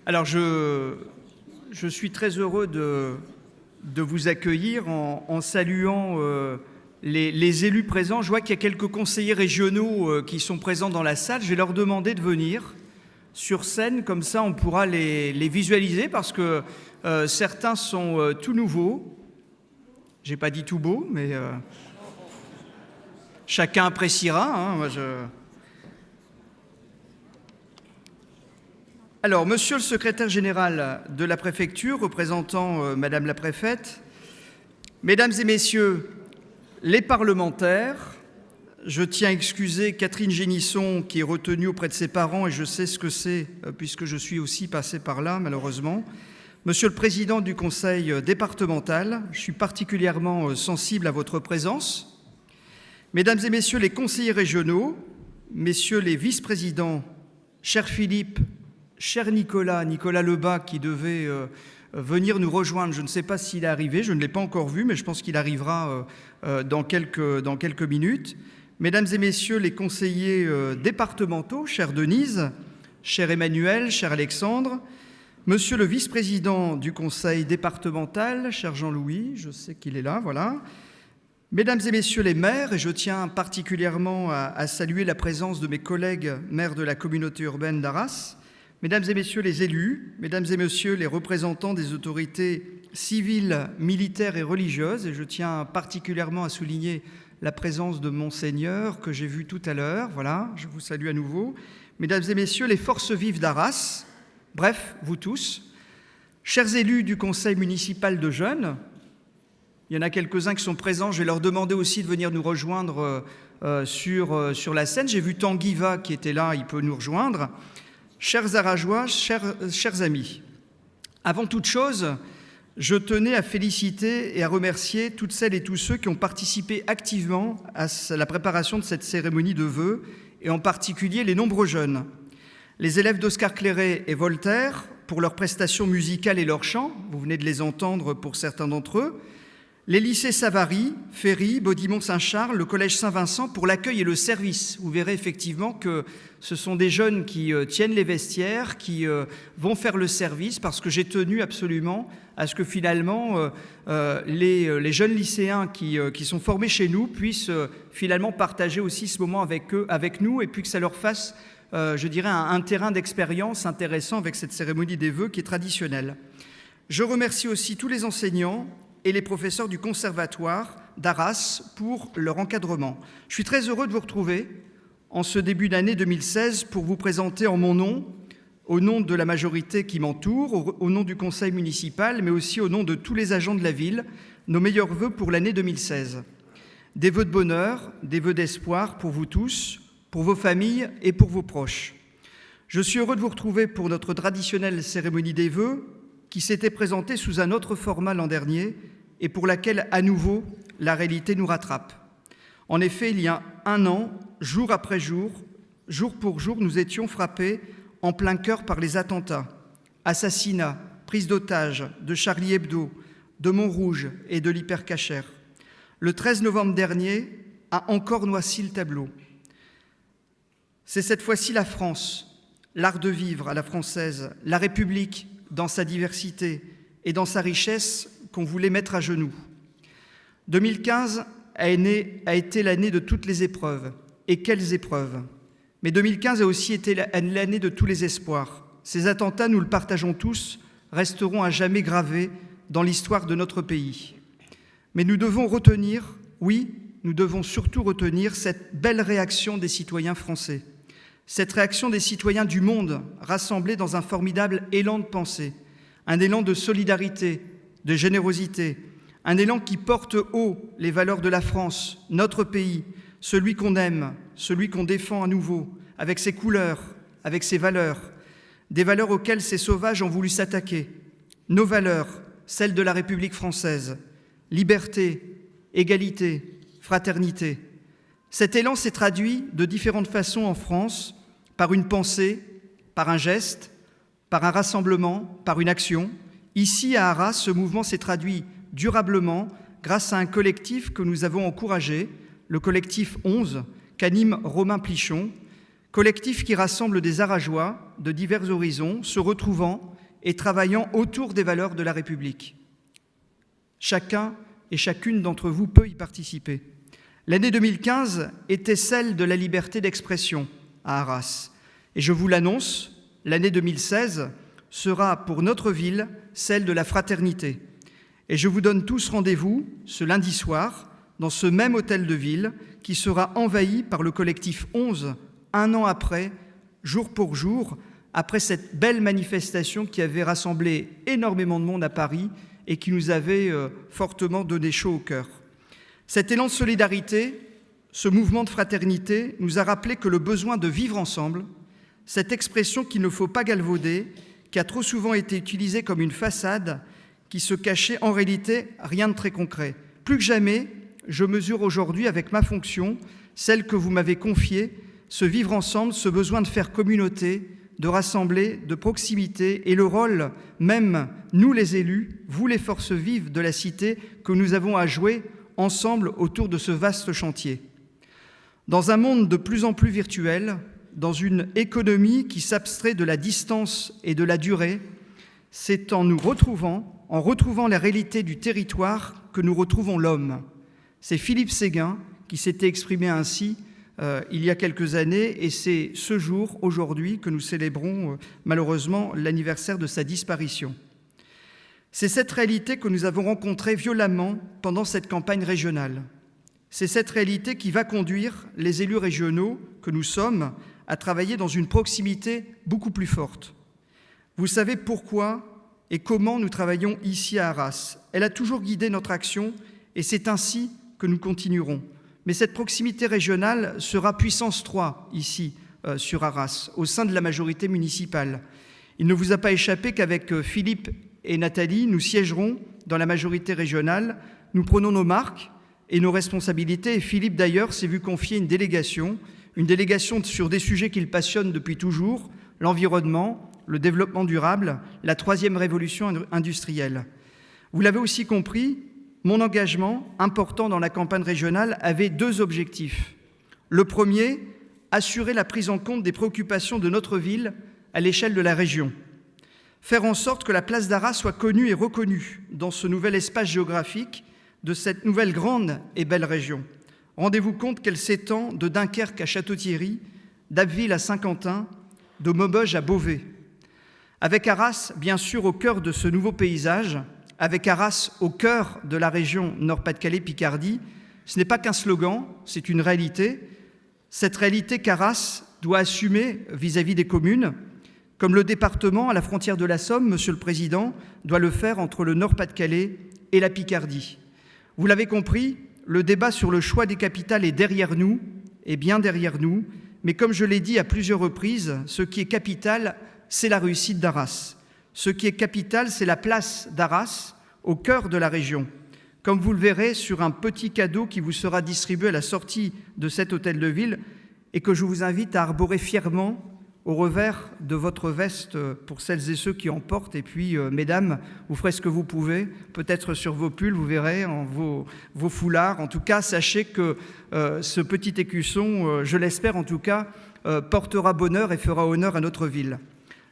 Alors, je suis très heureux de vous accueillir en saluant les élus présents. Je vois qu'il y a quelques conseillers régionaux qui sont présents dans la salle. Je vais leur demander de venir sur scène, comme ça on pourra les visualiser, parce que certains sont tout nouveaux. J'ai pas dit tout beau, mais chacun appréciera. Hein, Alors, monsieur le secrétaire général de la préfecture, représentant madame la préfète, mesdames et messieurs les parlementaires, je tiens à excuser Catherine Génisson qui est retenue auprès de ses parents, et je sais ce que c'est puisque je suis aussi passé par là, malheureusement. Monsieur le président du conseil départemental, je suis particulièrement sensible à votre présence. Mesdames et messieurs les conseillers régionaux, messieurs les vice-présidents, cher Philippe, cher Nicolas Lebas qui devait venir nous rejoindre, je ne sais pas s'il est arrivé, je ne l'ai pas encore vu, mais je pense qu'il arrivera dans quelques minutes. Mesdames et messieurs les conseillers départementaux, chère Denise, cher Emmanuel, cher Alexandre, monsieur le vice-président du conseil départemental, cher Jean-Louis, je sais qu'il est là, voilà. Mesdames et messieurs les maires, et je tiens particulièrement à saluer la présence de mes collègues maires de la communauté urbaine d'Arras, mesdames et messieurs les élus, mesdames et messieurs les représentants des autorités civiles, militaires et religieuses, et je tiens particulièrement à souligner la présence de Monseigneur que j'ai vu tout à l'heure, voilà, je vous salue à nouveau, mesdames et messieurs les forces vives d'Arras, bref, vous tous, chers élus du conseil municipal de Jeune, il y en a quelques-uns qui sont présents, je vais leur demander aussi de venir nous rejoindre sur la scène, j'ai vu Tanguy Va qui était là, il peut nous rejoindre. Chers Arageois, chers amis, avant toute chose, je tenais à féliciter et à remercier toutes celles et tous ceux qui ont participé activement à la préparation de cette cérémonie de vœux, et en particulier les nombreux jeunes. Les élèves d'Oscar Clairé et Voltaire, pour leurs prestations musicales et leur chant, vous venez de les entendre pour certains d'entre eux, les lycées Savary, Ferry, Baudimont-Saint-Charles, le collège Saint-Vincent pour l'accueil et le service. Vous verrez effectivement que ce sont des jeunes qui tiennent les vestiaires, qui vont faire le service, parce que j'ai tenu absolument à ce que finalement les jeunes lycéens qui sont formés chez nous puissent finalement partager aussi ce moment avec nous, et puis que ça leur fasse, je dirais, un terrain d'expérience intéressant avec cette cérémonie des vœux qui est traditionnelle. Je remercie aussi tous les enseignants et les professeurs du conservatoire d'Arras pour leur encadrement. Je suis très heureux de vous retrouver en ce début d'année 2016 pour vous présenter en mon nom, au nom de la majorité qui m'entoure, au nom du conseil municipal, mais aussi au nom de tous les agents de la ville, nos meilleurs vœux pour l'année 2016. Des vœux de bonheur, des vœux d'espoir pour vous tous, pour vos familles et pour vos proches. Je suis heureux de vous retrouver pour notre traditionnelle cérémonie des vœux, qui s'était présentée sous un autre format l'an dernier et pour laquelle, à nouveau, la réalité nous rattrape. En effet, il y a un an, jour après jour, jour pour jour, nous étions frappés en plein cœur par les attentats, assassinats, prises d'otages de Charlie Hebdo, de Montrouge et de l'Hypercacher. Le 13 novembre dernier a encore noirci le tableau. C'est cette fois-ci la France, l'art de vivre à la française, la République, dans sa diversité et dans sa richesse qu'on voulait mettre à genoux. 2015 a été l'année de toutes les épreuves. Et quelles épreuves! Mais 2015 a aussi été l'année de tous les espoirs. Ces attentats, nous le partageons tous, resteront à jamais gravés dans l'histoire de notre pays. Mais nous devons retenir, oui, nous devons surtout retenir cette belle réaction des citoyens français. Cette réaction des citoyens du monde rassemblés dans un formidable élan de pensée, un élan de solidarité, de générosité, un élan qui porte haut les valeurs de la France, notre pays, celui qu'on aime, celui qu'on défend à nouveau, avec ses couleurs, avec ses valeurs, des valeurs auxquelles ces sauvages ont voulu s'attaquer. Nos valeurs, celles de la République française, liberté, égalité, fraternité. Cet élan s'est traduit de différentes façons en France, par une pensée, par un geste, par un rassemblement, par une action. Ici, à Arras, ce mouvement s'est traduit durablement grâce à un collectif que nous avons encouragé, le collectif 11, qu'anime Romain Plichon, collectif qui rassemble des Arageois de divers horizons, se retrouvant et travaillant autour des valeurs de la République. Chacun et chacune d'entre vous peut y participer. L'année 2015 était celle de la liberté d'expression à Arras. Et je vous l'annonce, l'année 2016 sera pour notre ville celle de la fraternité. Et je vous donne tous rendez-vous ce lundi soir dans ce même hôtel de ville qui sera envahi par le collectif 11, un an après, jour pour jour, après cette belle manifestation qui avait rassemblé énormément de monde à Paris et qui nous avait fortement donné chaud au cœur. Cet élan de solidarité, ce mouvement de fraternité nous a rappelé que le besoin de vivre ensemble, cette expression qu'il ne faut pas galvauder, qui a trop souvent été utilisée comme une façade, qui se cachait en réalité rien de très concret. Plus que jamais, je mesure aujourd'hui avec ma fonction, celle que vous m'avez confiée, ce vivre ensemble, ce besoin de faire communauté, de rassembler, de proximité et le rôle, même nous les élus, vous les forces vives de la cité, que nous avons à jouer ensemble autour de ce vaste chantier. Dans un monde de plus en plus virtuel, dans une économie qui s'abstrait de la distance et de la durée, c'est en nous retrouvant, en retrouvant la réalité du territoire, que nous retrouvons l'homme. C'est Philippe Séguin qui s'était exprimé ainsi il y a quelques années, et c'est ce jour, aujourd'hui, que nous célébrons malheureusement l'anniversaire de sa disparition. C'est cette réalité que nous avons rencontrée violemment pendant cette campagne régionale. C'est cette réalité qui va conduire les élus régionaux que nous sommes à travailler dans une proximité beaucoup plus forte. Vous savez pourquoi et comment nous travaillons ici à Arras. Elle a toujours guidé notre action et c'est ainsi que nous continuerons. Mais cette proximité régionale sera puissance 3 ici, sur Arras, au sein de la majorité municipale. Il ne vous a pas échappé qu'avec Philippe et Nathalie, nous siégerons dans la majorité régionale. Nous prenons nos marques et nos responsabilités. Et Philippe, d'ailleurs, s'est vu confier une délégation sur des sujets qu'il passionne depuis toujours, l'environnement, le développement durable, la 3e révolution industrielle. Vous l'avez aussi compris, mon engagement important dans la campagne régionale avait 2 objectifs. Le premier, assurer la prise en compte des préoccupations de notre ville à l'échelle de la région. Faire en sorte que la place d'Arras soit connue et reconnue dans ce nouvel espace géographique de cette nouvelle grande et belle région. Rendez-vous compte qu'elle s'étend de Dunkerque à Château-Thierry, d'Abbeville à Saint-Quentin, de Maubeuge à Beauvais. Avec Arras, bien sûr, au cœur de ce nouveau paysage, avec Arras au cœur de la région Nord-Pas-de-Calais-Picardie, ce n'est pas qu'un slogan, c'est une réalité. Cette réalité qu'Arras doit assumer vis-à-vis des communes, comme le département à la frontière de la Somme, Monsieur le Président, doit le faire entre le Nord-Pas-de-Calais et la Picardie. Vous l'avez compris, le débat sur le choix des capitales est derrière nous, et bien derrière nous, mais comme je l'ai dit à plusieurs reprises, ce qui est capital, c'est la réussite d'Arras. Ce qui est capital, c'est la place d'Arras au cœur de la région. Comme vous le verrez sur un petit cadeau qui vous sera distribué à la sortie de cet hôtel de ville et que je vous invite à arborer fièrement au revers de votre veste pour celles et ceux qui en portent. Et puis, mesdames, vous ferez ce que vous pouvez, peut-être sur vos pulls, vous verrez, en vos foulards. En tout cas, sachez que ce petit écusson, je l'espère en tout cas, portera bonheur et fera honneur à notre ville.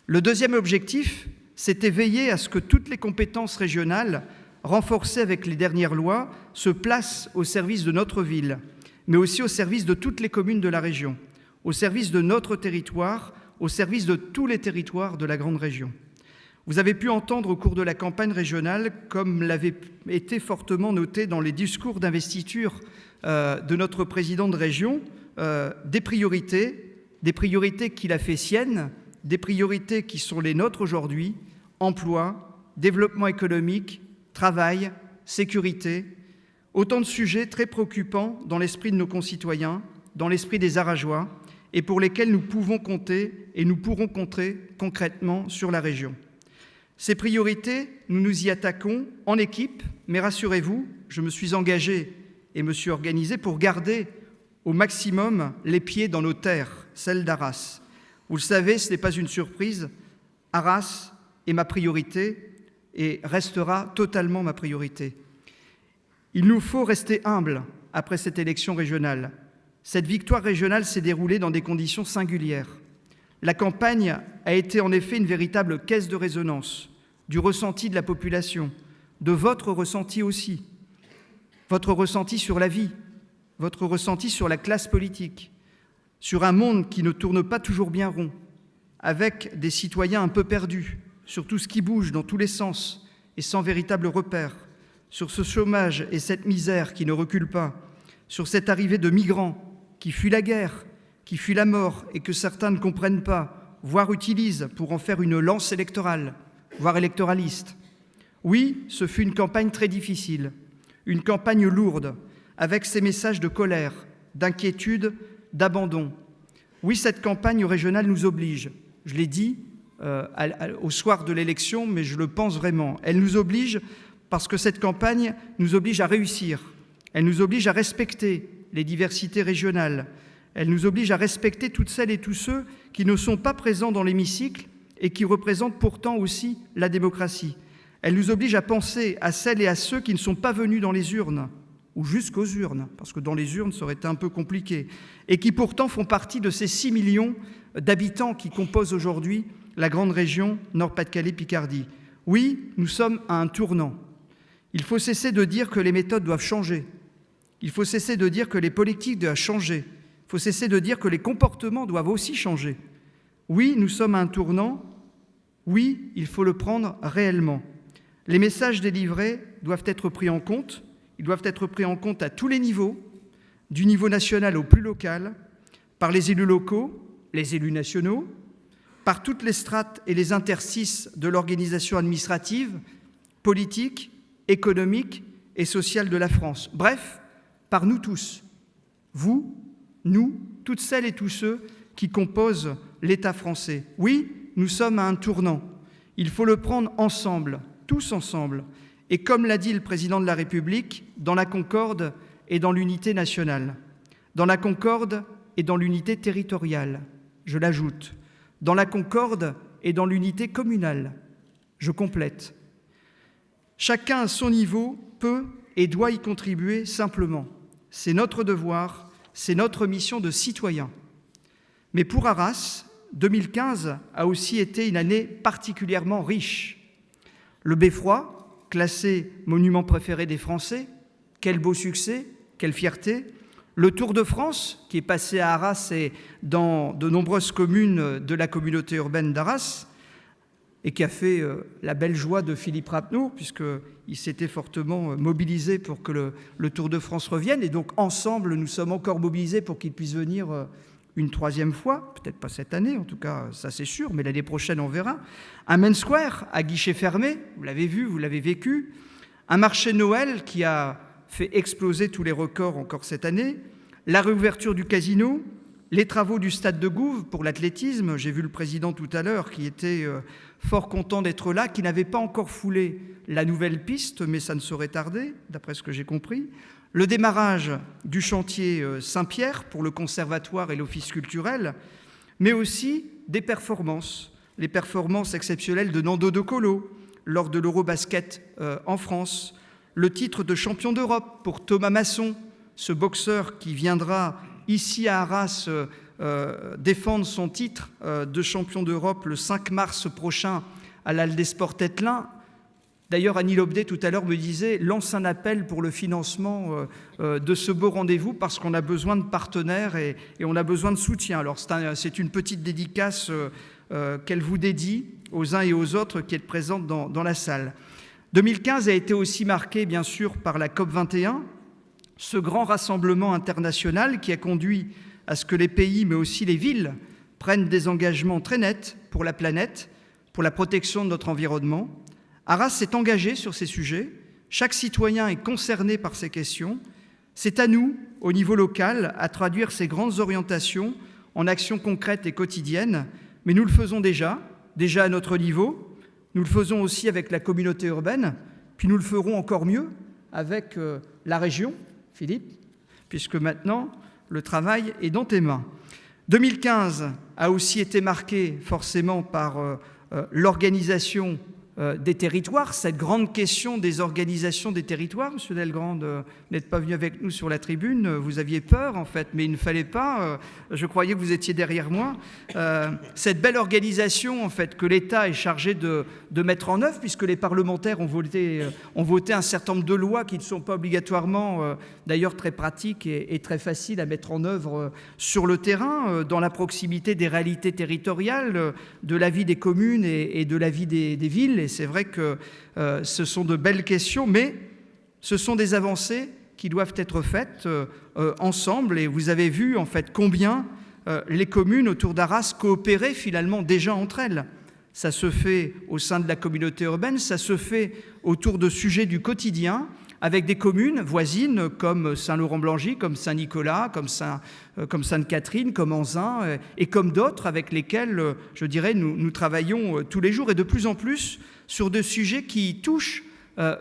Le deuxième objectif, c'était veiller à ce que toutes les compétences régionales, renforcées avec les dernières lois, se placent au service de notre ville, mais aussi au service de toutes les communes de la région, au service de notre territoire, au service de tous les territoires de la grande région. Vous avez pu entendre au cours de la campagne régionale, comme l'avait été fortement noté dans les discours d'investiture de notre président de région, des priorités qu'il a fait siennes, des priorités qui sont les nôtres aujourd'hui: emploi, développement économique, travail, sécurité, autant de sujets très préoccupants dans l'esprit de nos concitoyens, dans l'esprit des Arageois, et pour lesquels nous pouvons compter et nous pourrons compter concrètement sur la région. Ces priorités, nous nous y attaquons en équipe, mais rassurez-vous, je me suis engagé et me suis organisé pour garder au maximum les pieds dans nos terres, celles d'Arras. Vous le savez, ce n'est pas une surprise, Arras est ma priorité et restera totalement ma priorité. Il nous faut rester humbles après cette élection régionale. Cette victoire régionale s'est déroulée dans des conditions singulières. La campagne a été en effet une véritable caisse de résonance du ressenti de la population, de votre ressenti aussi, votre ressenti sur la vie, votre ressenti sur la classe politique, sur un monde qui ne tourne pas toujours bien rond, avec des citoyens un peu perdus, sur tout ce qui bouge dans tous les sens et sans véritable repère, sur ce chômage et cette misère qui ne reculent pas, sur cette arrivée de migrants qui fuient la guerre, qui fuient la mort et que certains ne comprennent pas, voire utilisent pour en faire une lance électorale, voire électoraliste. Oui, ce fut une campagne très difficile, une campagne lourde, avec ses messages de colère, d'inquiétude, d'abandon. Oui, cette campagne régionale nous oblige. Je l'ai dit au soir de l'élection, mais je le pense vraiment. Elle nous oblige parce que cette campagne nous oblige à réussir. Elle nous oblige à respecter les diversités régionales. Elle nous oblige à respecter toutes celles et tous ceux qui ne sont pas présents dans l'hémicycle et qui représentent pourtant aussi la démocratie. Elle nous oblige à penser à celles et à ceux qui ne sont pas venus dans les urnes, ou jusqu'aux urnes, parce que dans les urnes, ça aurait été un peu compliqué, et qui pourtant font partie de ces 6 millions d'habitants qui composent aujourd'hui la grande région Nord-Pas-de-Calais-Picardie. Oui, nous sommes à un tournant. Il faut cesser de dire que les méthodes doivent changer. Il faut cesser de dire que les politiques doivent changer. Il faut cesser de dire que les comportements doivent aussi changer. Oui, nous sommes à un tournant. Oui, il faut le prendre réellement. Les messages délivrés doivent être pris en compte. Ils doivent être pris en compte à tous les niveaux, du niveau national au plus local, par les élus locaux, les élus nationaux, par toutes les strates et les interstices de l'organisation administrative, politique, économique et sociale de la France. Bref, par nous tous, vous, nous, toutes celles et tous ceux qui composent l'État français. Oui, nous sommes à un tournant. Il faut le prendre ensemble, tous ensemble, et comme l'a dit le président de la République, dans la concorde et dans l'unité nationale, dans la concorde et dans l'unité territoriale, je l'ajoute, dans la concorde et dans l'unité communale, je complète. Chacun à son niveau peut et doit y contribuer simplement. C'est notre devoir, c'est notre mission de citoyen. Mais pour Arras, 2015 a aussi été une année particulièrement riche. Le Beffroi, classé monument préféré des Français, quel beau succès, quelle fierté. Le Tour de France, qui est passé à Arras et dans de nombreuses communes de la communauté urbaine d'Arras, et qui a fait la belle joie de Philippe Rappeneau, puisqu'il s'était fortement mobilisé pour que le Tour de France revienne. Et donc, ensemble, nous sommes encore mobilisés pour qu'il puisse venir une troisième fois, peut-être pas cette année, en tout cas, ça c'est sûr, mais l'année prochaine, on verra. Un Main Square à guichet fermé, vous l'avez vu, vous l'avez vécu. Un marché de Noël qui a fait exploser tous les records encore cette année. La réouverture du casino, les travaux du stade de Gouves pour l'athlétisme. J'ai vu le président tout à l'heure qui était fort content d'être là, qui n'avait pas encore foulé la nouvelle piste, mais ça ne saurait tarder, d'après ce que j'ai compris. Le démarrage du chantier Saint-Pierre pour le conservatoire et l'office culturel, mais aussi des performances, les performances exceptionnelles de Nando De Colo lors de l'Eurobasket en France, le titre de champion d'Europe pour Thomas Masson, ce boxeur qui viendra ici à Arras défendre son titre de champion d'Europe le 5 mars prochain à l'Aldesport Tettelin. D'ailleurs, Annie Lobdet, tout à l'heure, me disait « lance un appel pour le financement de ce beau rendez-vous parce qu'on a besoin de partenaires et on a besoin de soutien ». Alors, c'est une petite dédicace qu'elle vous dédie aux uns et aux autres qui êtes présentes dans la salle. 2015 a été aussi marqué, bien sûr, par la COP21, ce grand rassemblement international qui a conduit à ce que les pays, mais aussi les villes, prennent des engagements très nets pour la planète, pour la protection de notre environnement. Arras s'est engagé sur ces sujets. Chaque citoyen est concerné par ces questions. C'est à nous, au niveau local, à traduire ces grandes orientations en actions concrètes et quotidiennes. Mais nous le faisons déjà à notre niveau. Nous le faisons aussi avec la communauté urbaine. Puis nous le ferons encore mieux avec la région, Philippe, puisque maintenant, le travail est dans tes mains. 2015 a aussi été marqué forcément par l'organisation des territoires, cette grande question des organisations des territoires. Monsieur Delgrand, vous n'êtes pas venu avec nous sur la tribune, vous aviez peur en fait, mais il ne fallait pas, je croyais que vous étiez derrière moi. Cette belle organisation en fait que l'État est chargé de mettre en œuvre, puisque les parlementaires ont voté un certain nombre de lois qui ne sont pas obligatoirement d'ailleurs très pratiques et très faciles à mettre en œuvre sur le terrain, dans la proximité des réalités territoriales, de la vie des communes et de la vie des villes. Et c'est vrai que ce sont de belles questions, mais ce sont des avancées qui doivent être faites ensemble. Et vous avez vu en fait combien les communes autour d'Arras coopéraient finalement déjà entre elles. Ça se fait au sein de la communauté urbaine, ça se fait autour de sujets du quotidien, avec des communes voisines comme Saint-Laurent-Blangy, comme Saint-Nicolas, comme Sainte-Catherine, comme Anzin, et comme d'autres avec lesquelles, je dirais, nous travaillons tous les jours, et de plus en plus sur des sujets qui touchent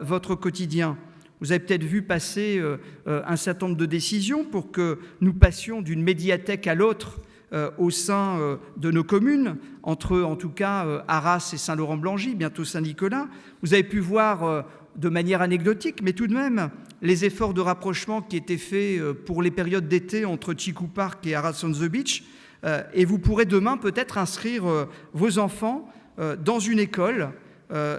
votre quotidien. Vous avez peut-être vu passer un certain nombre de décisions pour que nous passions d'une médiathèque à l'autre au sein de nos communes, entre en tout cas Arras et Saint-Laurent-Blangy, bientôt Saint-Nicolas. Vous avez pu voir de manière anecdotique, mais tout de même, les efforts de rapprochement qui étaient faits pour les périodes d'été entre Chiku Park et Arras on the Beach. Et vous pourrez demain peut-être inscrire vos enfants dans une école,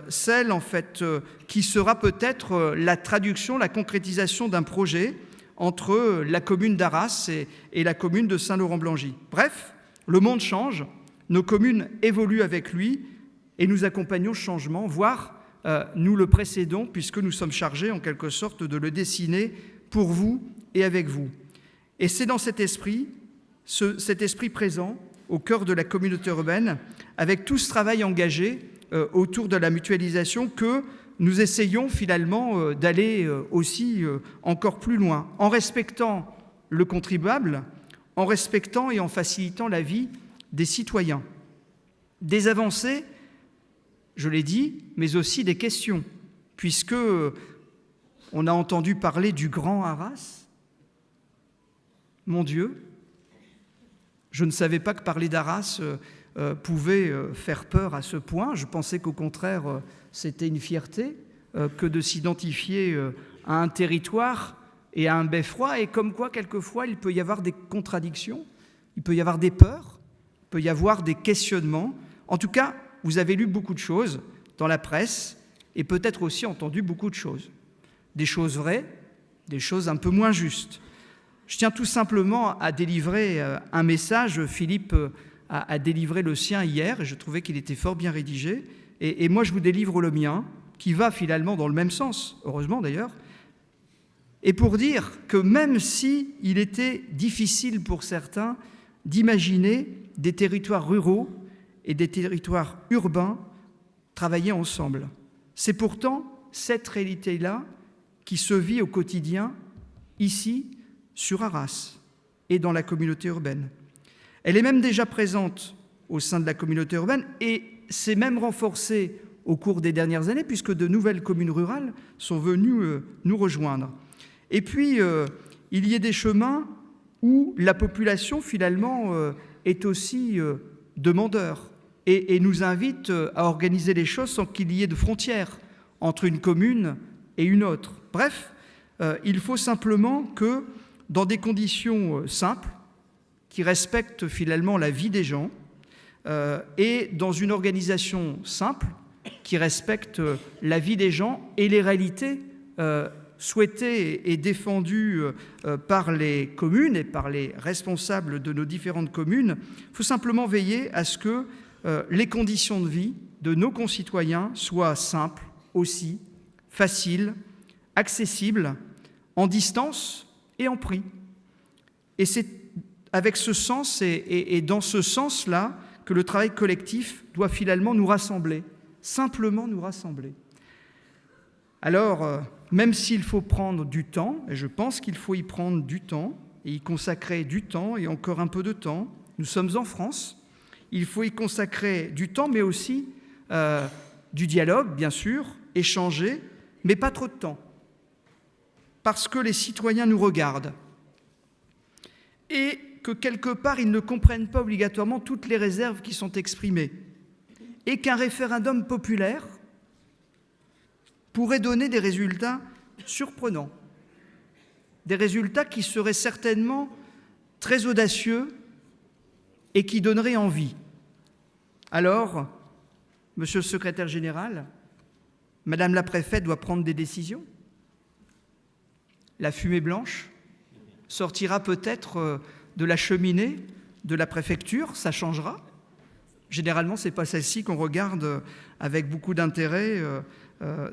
celle en fait qui sera peut-être la traduction, la concrétisation d'un projet entre la commune d'Arras et la commune de Saint-Laurent-Blangy. Bref, le monde change, nos communes évoluent avec lui et nous accompagnons ce changement, voire nous le précédons, puisque nous sommes chargés en quelque sorte de le dessiner pour vous et avec vous. Et c'est dans cet esprit présent au cœur de la communauté urbaine, avec tout ce travail engagé autour de la mutualisation, que nous essayons finalement d'aller aussi encore plus loin, en respectant le contribuable, en respectant et en facilitant la vie des citoyens. Des avancées, je l'ai dit, mais aussi des questions, puisque on a entendu parler du Grand Arras. Mon Dieu, je ne savais pas que parler d'Arras pouvait faire peur à ce point. Je pensais qu'au contraire, c'était une fierté que de s'identifier à un territoire et à un beffroi, et comme quoi, quelquefois, il peut y avoir des contradictions, il peut y avoir des peurs, il peut y avoir des questionnements. En tout cas, vous avez lu beaucoup de choses dans la presse et peut-être aussi entendu beaucoup de choses. Des choses vraies, des choses un peu moins justes. Je tiens tout simplement à délivrer un message. Philippe a délivré le sien hier et je trouvais qu'il était fort bien rédigé. Et moi, je vous délivre le mien, qui va finalement dans le même sens, heureusement d'ailleurs. Et pour dire que même si il était difficile pour certains d'imaginer des territoires ruraux et des territoires urbains travailler ensemble. C'est pourtant cette réalité-là qui se vit au quotidien, ici, sur Arras, et dans la communauté urbaine. Elle est même déjà présente au sein de la communauté urbaine, et s'est même renforcée au cours des dernières années, puisque de nouvelles communes rurales sont venues nous rejoindre. Et puis, il y a des chemins où la population, finalement, est aussi demandeur, et nous invite à organiser les choses sans qu'il y ait de frontières entre une commune et une autre. Bref, il faut simplement que, dans des conditions simples, qui respectent finalement la vie des gens, et dans une organisation simple, qui respecte la vie des gens et les réalités souhaitées et défendues par les communes et par les responsables de nos différentes communes, il faut simplement veiller à ce que les conditions de vie de nos concitoyens soient simples aussi, faciles, accessibles, en distance et en prix. Et c'est avec ce sens et dans ce sens-là que le travail collectif doit finalement nous rassembler, simplement nous rassembler. Alors, même s'il faut prendre du temps, et je pense qu'il faut y prendre du temps, et y consacrer du temps et encore un peu de temps, nous sommes en France, il faut y consacrer du temps, mais aussi du dialogue, bien sûr, échanger, mais pas trop de temps, parce que les citoyens nous regardent, et que quelque part, ils ne comprennent pas obligatoirement toutes les réserves qui sont exprimées, et qu'un référendum populaire pourrait donner des résultats surprenants, des résultats qui seraient certainement très audacieux et qui donneraient envie. Alors, Monsieur le secrétaire général, Madame la préfète doit prendre des décisions. La fumée blanche sortira peut-être de la cheminée de la préfecture, ça changera. Généralement, ce n'est pas celle-ci qu'on regarde avec beaucoup d'intérêt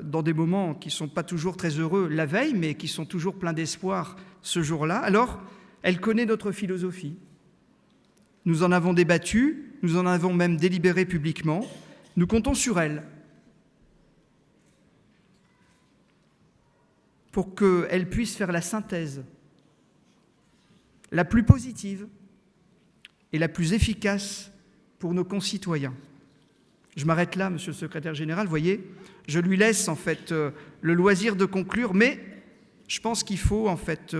dans des moments qui ne sont pas toujours très heureux la veille, mais qui sont toujours pleins d'espoir ce jour-là. Alors, elle connaît notre philosophie. Nous en avons débattu, nous en avons même délibéré publiquement. Nous comptons sur elle pour qu'elle puisse faire la synthèse la plus positive et la plus efficace pour nos concitoyens. Je m'arrête là, Monsieur le secrétaire général. Vous voyez, je lui laisse en fait le loisir de conclure, mais je pense qu'il faut en fait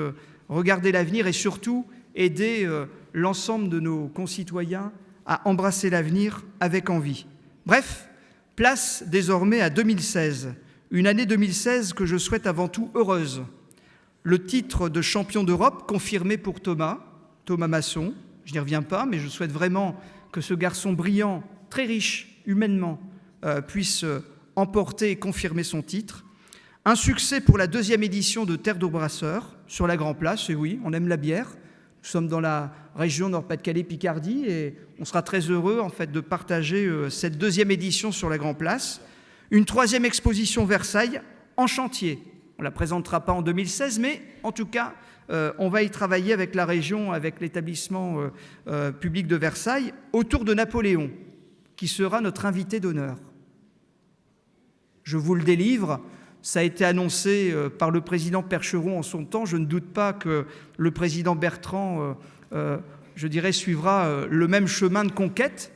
regarder l'avenir et surtout aider l'ensemble de nos concitoyens à embrasser l'avenir avec envie. Bref, place désormais à 2016, une année 2016 que je souhaite avant tout heureuse. Le titre de champion d'Europe confirmé pour Thomas Masson. Je n'y reviens pas, mais je souhaite vraiment que ce garçon brillant, très riche humainement, puisse emporter et confirmer son titre. Un succès pour la 2e édition de Terre d'eau brasseur sur la Grand Place, et oui, on aime la bière. Nous sommes dans la région Nord-Pas-de-Calais-Picardie et on sera très heureux en fait de partager cette 2e édition sur la Grand Place. Une 3e exposition Versailles en chantier. On ne la présentera pas en 2016, mais en tout cas, on va y travailler avec la région, avec l'établissement public de Versailles, autour de Napoléon, qui sera notre invité d'honneur. Je vous le délivre. Ça a été annoncé par le président Percheron en son temps. Je ne doute pas que le président Bertrand, je dirais, suivra le même chemin de conquête.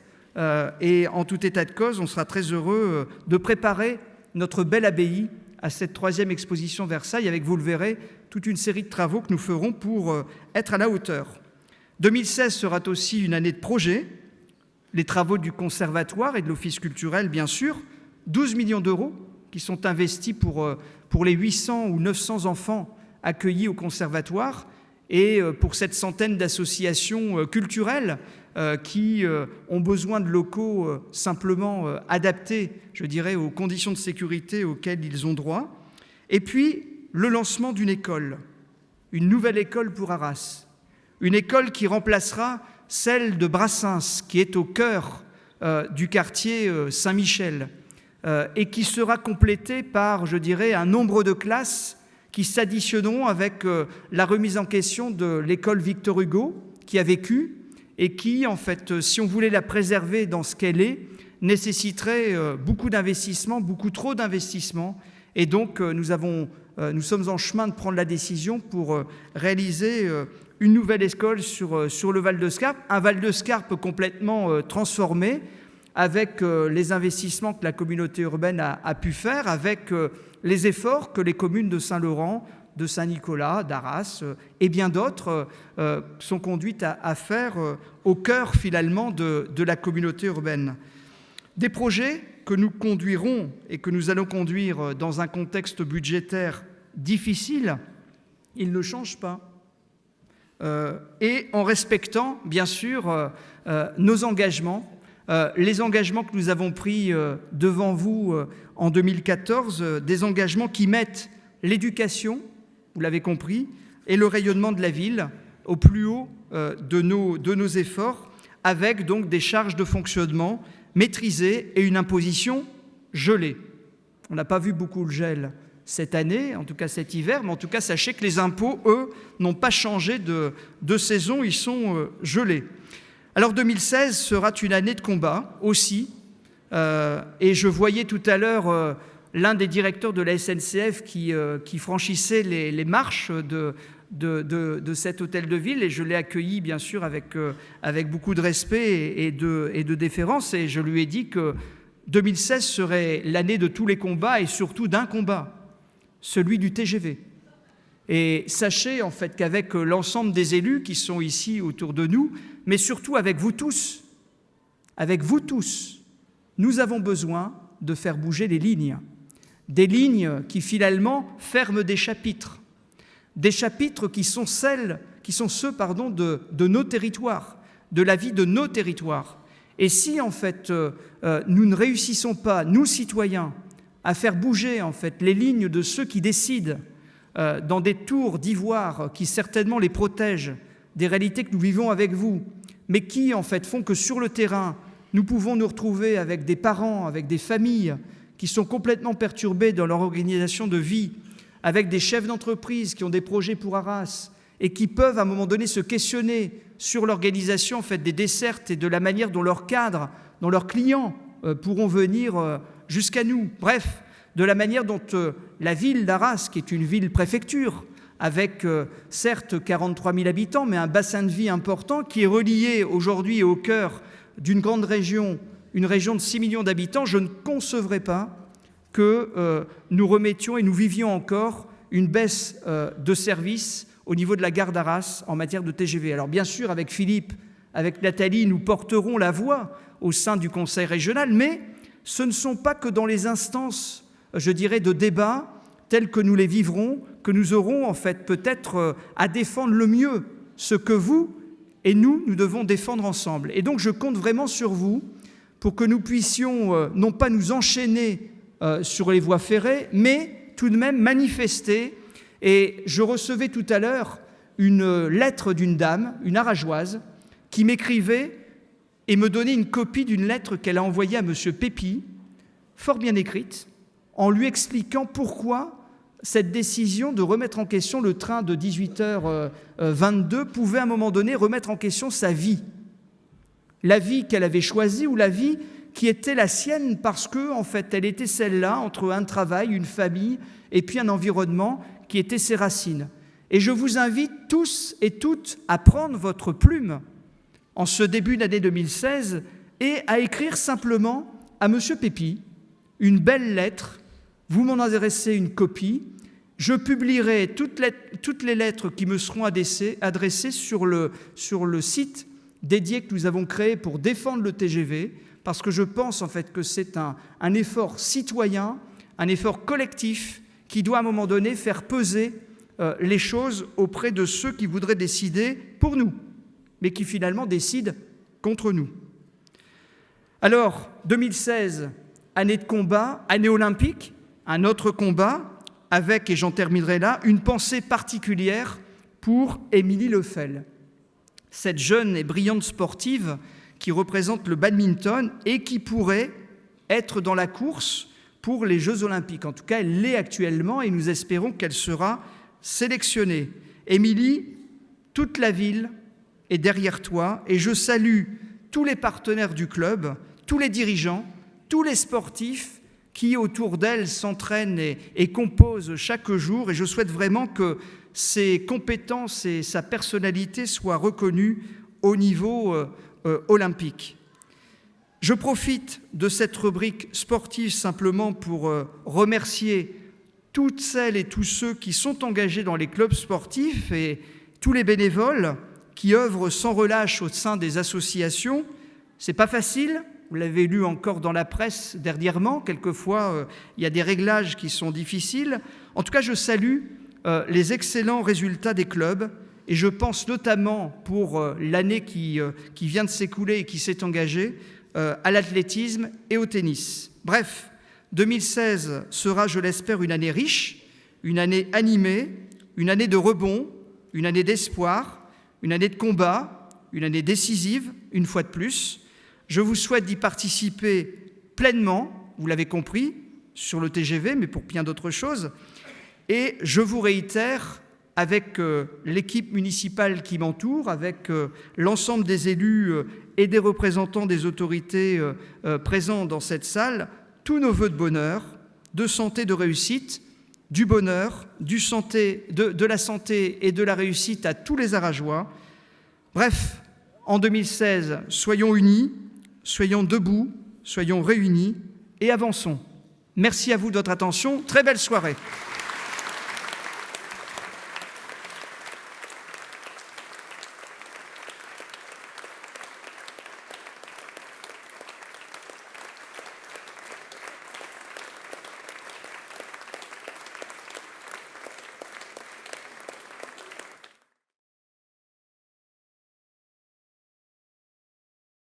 Et en tout état de cause, on sera très heureux de préparer notre belle abbaye à cette 3e exposition Versailles, avec, vous le verrez, toute une série de travaux que nous ferons pour être à la hauteur. 2016 sera aussi une année de projet. Les travaux du Conservatoire et de l'Office culturel, bien sûr, 12 millions d'euros qui sont investis pour les 800 ou 900 enfants accueillis au Conservatoire et pour cette centaine d'associations culturelles qui ont besoin de locaux simplement adaptés, je dirais, aux conditions de sécurité auxquelles ils ont droit. Et puis, le lancement d'une école, une nouvelle école pour Arras, une école qui remplacera celle de Brassens, qui est au cœur du quartier Saint-Michel, et qui sera complétée par, je dirais, un nombre de classes qui s'additionneront avec la remise en question de l'école Victor Hugo, qui a vécu et qui, en fait, si on voulait la préserver dans ce qu'elle est, nécessiterait beaucoup d'investissements, beaucoup trop d'investissements. Et donc, nous sommes en chemin de prendre la décision pour réaliser une nouvelle école sur le Val de Scarpe, un Val de Scarpe complètement transformé, avec les investissements que la communauté urbaine a pu faire, avec les efforts que les communes de Saint-Laurent, de Saint-Nicolas, d'Arras et bien d'autres sont conduites à faire au cœur finalement de la communauté urbaine. Des projets que nous conduirons et que nous allons conduire dans un contexte budgétaire difficile, ils ne changent pas. Et en respectant bien sûr nos engagements, les engagements que nous avons pris devant vous en 2014, des engagements qui mettent l'éducation, vous l'avez compris, et le rayonnement de la ville au plus haut de nos efforts, avec donc des charges de fonctionnement maîtrisées et une imposition gelée. On n'a pas vu beaucoup le gel cette année, en tout cas cet hiver, mais en tout cas sachez que les impôts, eux, n'ont pas changé de saison, ils sont gelés. Alors 2016 sera une année de combat aussi, et je voyais tout à l'heure l'un des directeurs de la SNCF qui franchissait les marches de cet hôtel de ville, et je l'ai accueilli bien sûr avec beaucoup de respect et de déférence, et je lui ai dit que 2016 serait l'année de tous les combats et surtout d'un combat, celui du TGV. Et sachez en fait qu'avec l'ensemble des élus qui sont ici autour de nous, mais surtout avec vous tous, nous avons besoin de faire bouger les lignes. des lignes qui finalement ferment des chapitres qui sont ceux de nos territoires, de la vie de nos territoires. Et si en fait nous ne réussissons pas, nous citoyens, à faire bouger en fait les lignes de ceux qui décident dans des tours d'ivoire qui certainement les protègent des réalités que nous vivons avec vous, mais qui en fait font que sur le terrain nous pouvons nous retrouver avec des parents, avec des familles qui sont complètement perturbés dans leur organisation de vie, avec des chefs d'entreprise qui ont des projets pour Arras et qui peuvent à un moment donné se questionner sur l'organisation en fait, des dessertes et de la manière dont leurs cadres, dont leurs clients pourront venir jusqu'à nous. Bref, de la manière dont la ville d'Arras, qui est une ville-préfecture, avec certes 43 000 habitants, mais un bassin de vie important qui est relié aujourd'hui au cœur d'une grande région, une région de 6 millions d'habitants, je ne concevrais pas que nous remettions et nous vivions encore une baisse de service au niveau de la gare d'Arras en matière de TGV. Alors bien sûr, avec Philippe, avec Nathalie, nous porterons la voix au sein du Conseil régional, mais ce ne sont pas que dans les instances, je dirais, de débat tels que nous les vivrons, que nous aurons en fait peut-être à défendre le mieux ce que vous et nous devons défendre ensemble. Et donc je compte vraiment sur vous pour que nous puissions non pas nous enchaîner sur les voies ferrées, mais tout de même manifester. Et je recevais tout à l'heure une lettre d'une dame, une Arageoise, qui m'écrivait et me donnait une copie d'une lettre qu'elle a envoyée à M. Pépi, fort bien écrite, en lui expliquant pourquoi cette décision de remettre en question le train de 18h22 pouvait à un moment donné remettre en question sa vie. La vie qu'elle avait choisie ou la vie qui était la sienne parce que, en fait, elle était celle-là entre un travail, une famille et puis un environnement qui était ses racines. Et je vous invite tous et toutes à prendre votre plume en ce début d'année 2016 et à écrire simplement à M. Pépi une belle lettre. Vous m'en adressez une copie. Je publierai toutes les lettres qui me seront adressées sur le site dédié que nous avons créé pour défendre le TGV, parce que je pense en fait que c'est un effort citoyen, un effort collectif qui doit à un moment donné faire peser les choses auprès de ceux qui voudraient décider pour nous, mais qui finalement décident contre nous. Alors, 2016, année de combat, année olympique, un autre combat, avec, et j'en terminerai là, une pensée particulière pour Émilie Lefel, cette jeune et brillante sportive qui représente le badminton et qui pourrait être dans la course pour les Jeux Olympiques. En tout cas, elle l'est actuellement et nous espérons qu'elle sera sélectionnée. Émilie, toute la ville est derrière toi et je salue tous les partenaires du club, tous les dirigeants, tous les sportifs qui, autour d'elle, s'entraînent et composent chaque jour. Et je souhaite vraiment que ses compétences et sa personnalité soient reconnues au niveau olympique. Je profite de cette rubrique sportive simplement pour remercier toutes celles et tous ceux qui sont engagés dans les clubs sportifs et tous les bénévoles qui œuvrent sans relâche au sein des associations. C'est pas facile. Vous l'avez lu encore dans la presse dernièrement, quelquefois il y a des réglages qui sont difficiles. En tout cas, je salue les excellents résultats des clubs et je pense notamment pour l'année qui vient de s'écouler et qui s'est engagée à l'athlétisme et au tennis. Bref, 2016 sera, je l'espère, une année riche, une année animée, une année de rebond, une année d'espoir, une année de combat, une année décisive, une fois de plus. Je vous souhaite d'y participer pleinement, vous l'avez compris, sur le TGV, mais pour bien d'autres choses. Et je vous réitère, avec l'équipe municipale qui m'entoure, avec l'ensemble des élus et des représentants des autorités présents dans cette salle, tous nos vœux de bonheur, de santé, de réussite, du bonheur, de la santé et de la réussite à tous les Arageois. Bref, en 2016, soyons unis, soyons debout, soyons réunis et avançons. Merci à vous de votre attention. Très belle soirée.